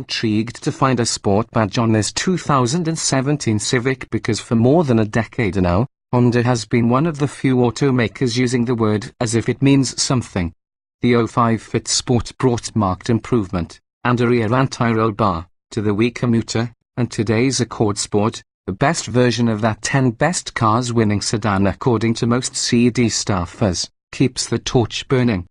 intrigued to find a sport badge on this 2017 Civic because for more than a decade now, Honda has been one of the few automakers using the word as if it means something. The 05 Fit Sport brought marked improvement, and a rear anti-roll bar, to the Wii commuter, and today's Accord Sport, the best version of that 10 best cars winning sedan according to most CD staffers, keeps the torch burning.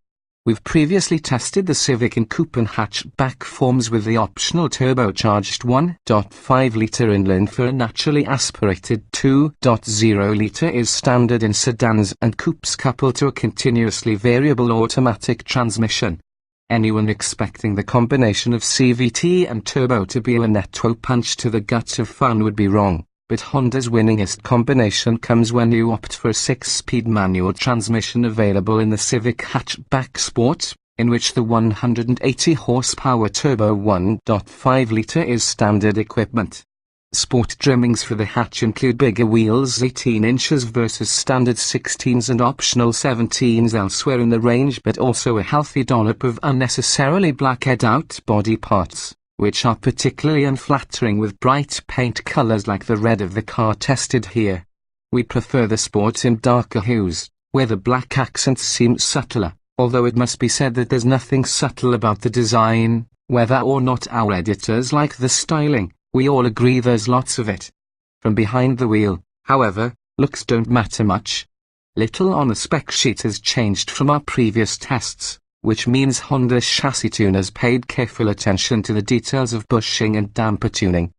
We've previously tested the Civic in coupe and hatchback forms with the optional turbocharged 1.5-litre inline for a naturally aspirated 2.0-litre is standard in sedans and coupes coupled to a continuously variable automatic transmission. Anyone expecting the combination of CVT and turbo to be a netto punch to the gut of fun would be wrong. But Honda's winningest combination comes when you opt for a 6-speed manual transmission available in the Civic Hatchback Sport, in which the 180 horsepower turbo 1.5-litre is standard equipment. Sport trimmings for the hatch include bigger wheels 18 inches versus standard 16s and optional 17s elsewhere in the range, but also a healthy dollop of unnecessarily blacked out body parts, which are particularly unflattering with bright paint colors like the red of the car tested here. We prefer the Sport in darker hues, where the black accents seem subtler, although it must be said that there's nothing subtle about the design, whether or not our editors like the styling. We all agree there's lots of it. From behind the wheel, however, looks don't matter much. Little on the spec sheet has changed from our previous tests, which means Honda's chassis tuners paid careful attention to the details of bushing and damper tuning.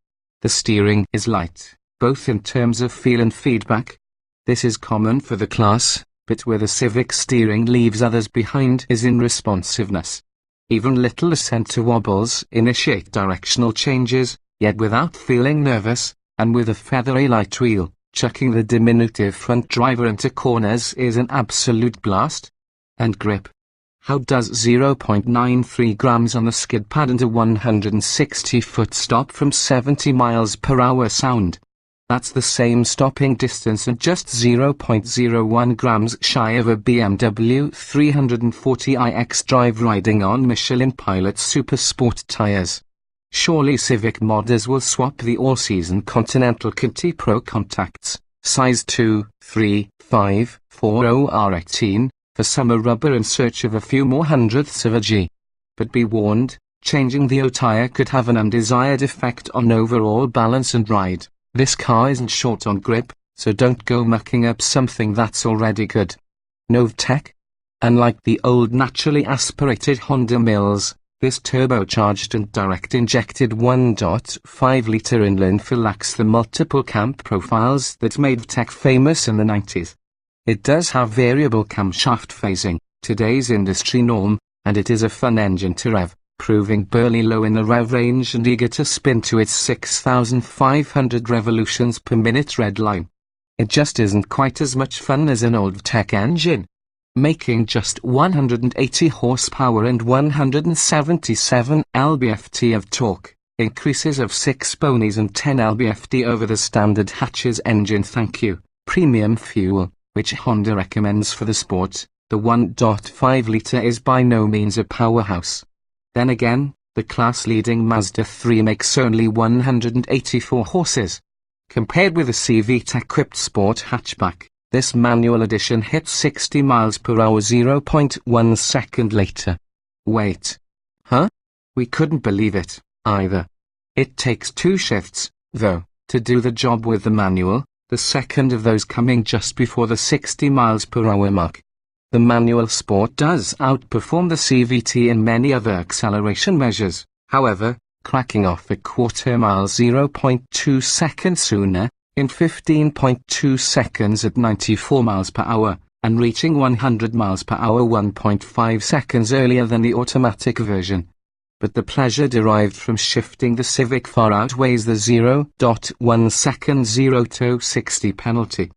The steering is light, both in terms of feel and feedback. This is common for the class, but where the Civic steering leaves others behind is in responsiveness. Even little center wobbles initiate directional changes, yet without feeling nervous, and with a feathery light wheel, chucking the diminutive front driver into corners is an absolute blast. And grip. How does 0.93 grams on the skid pad and a 160-foot stop from 70 miles per hour sound? That's the same stopping distance and just 0.01 grams shy of a BMW 340iX drive riding on Michelin Pilot Super Sport tires. Surely Civic modders will swap the all-season Continental Conti Pro contacts, size 2, 3, 5, 4 OR18, for summer rubber in search of a few more hundredths of a G. But be warned, changing the O-tire could have an undesired effect on overall balance and ride. This car isn't short on grip, so don't go mucking up something that's already good. Novtech? Unlike the old naturally aspirated Honda Mills, this turbocharged and direct-injected 1.5-litre inline lacks the multiple camp profiles that made Tech famous in the 90s. It does have variable camshaft phasing, today's industry norm, and it is a fun engine to rev, proving burly low in the rev range and eager to spin to its 6,500 revolutions per minute red line. It just isn't quite as much fun as an old Tech engine. Making just 180 horsepower and 177 lb-ft of torque, increases of 6 ponies and 10 lb-ft over the standard hatch's engine. Thank you, premium fuel, which Honda recommends for the Sport. The 1.5-litre is by no means a powerhouse. Then again, the class-leading Mazda 3 makes only 184 horses. Compared with the CVT-equipped Sport hatchback, this manual edition hits 60 miles per hour 0.1 second later. Wait. Huh? We couldn't believe it, either. It takes 2 shifts, though, to do the job with the manual, the second of those coming just before the 60 miles per hour mark. The manual Sport does outperform the CVT in many other acceleration measures, however, cracking off a quarter mile 0.2 seconds sooner, in 15.2 seconds at 94 miles per hour, and reaching 100 miles per hour 1.5 seconds earlier than the automatic version. But the pleasure derived from shifting the Civic far outweighs the 0.1 second 0 to 60 penalty.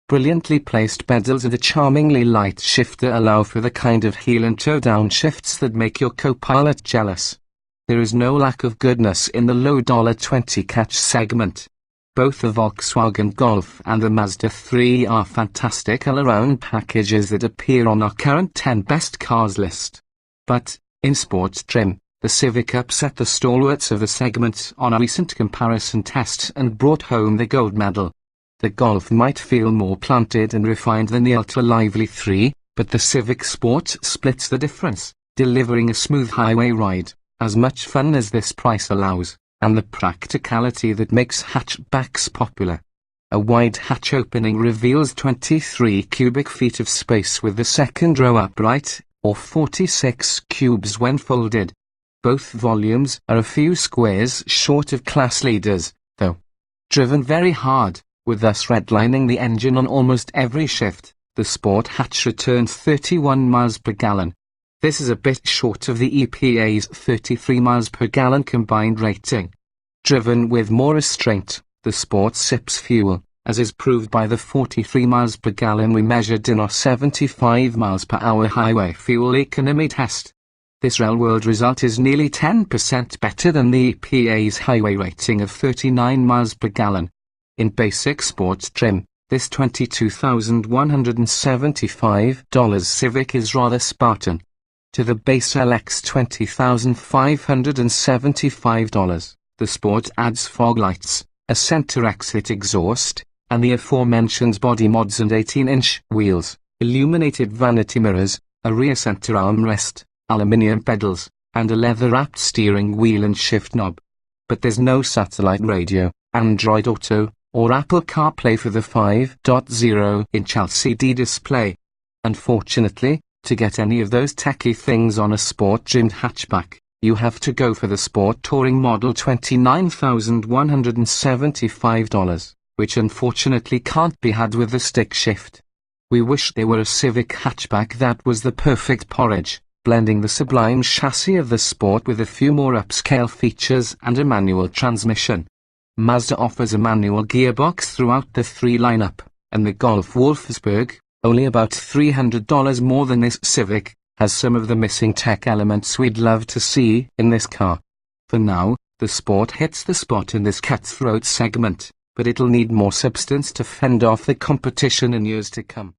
Brilliantly placed pedals and a charmingly light shifter allow for the kind of heel and toe down shifts that make your co-pilot jealous. There is no lack of goodness in the low $20 catch segment. Both the Volkswagen Golf and the Mazda 3 are fantastic all-around packages that appear on our current 10 best cars list. But, in sports trim, The Civic upset the stalwarts of the segment on a recent comparison test and brought home the gold medal. The Golf might feel more planted and refined than the Ultra Lively 3, but the Civic Sport splits the difference, delivering a smooth highway ride, as much fun as this price allows, and the practicality that makes hatchbacks popular. A wide hatch opening reveals 23 cubic feet of space with the second row upright, or 46 cubes when folded. Both volumes are a few squares short of class leaders, though. Driven very hard, with thus redlining the engine on almost every shift, the Sport hatch returned 31 miles per gallon. This is a bit short of the EPA's 33 miles per gallon combined rating. Driven with more restraint, the Sport sips fuel, as is proved by the 43 miles per gallon we measured in our 75 miles per hour highway fuel economy test. This real-world result is nearly 10% better than the EPA's highway rating of 39 miles per gallon. In basic sports trim, this $22,175 Civic is rather Spartan. To the base LX $20,575, the Sport adds fog lights, a center exit exhaust, and the aforementioned body mods and 18-inch wheels, illuminated vanity mirrors, a rear center armrest, aluminium pedals, and a leather-wrapped steering wheel and shift knob. But there's no satellite radio, Android Auto, or Apple CarPlay for the 5.0-inch LCD display. Unfortunately, to get any of those techy things on a sport-trimmed hatchback, you have to go for the Sport Touring Model $29,175, which unfortunately can't be had with the stick shift. We wish there were a Civic hatchback that was the perfect porridge, blending the sublime chassis of the Sport with a few more upscale features and a manual transmission. Mazda offers a manual gearbox throughout the 3 lineup, and the Golf Wolfsburg, only about $300 more than this Civic, has some of the missing tech elements we'd love to see in this car. For now, the Sport hits the spot in this cutthroat segment, but it'll need more substance to fend off the competition in years to come.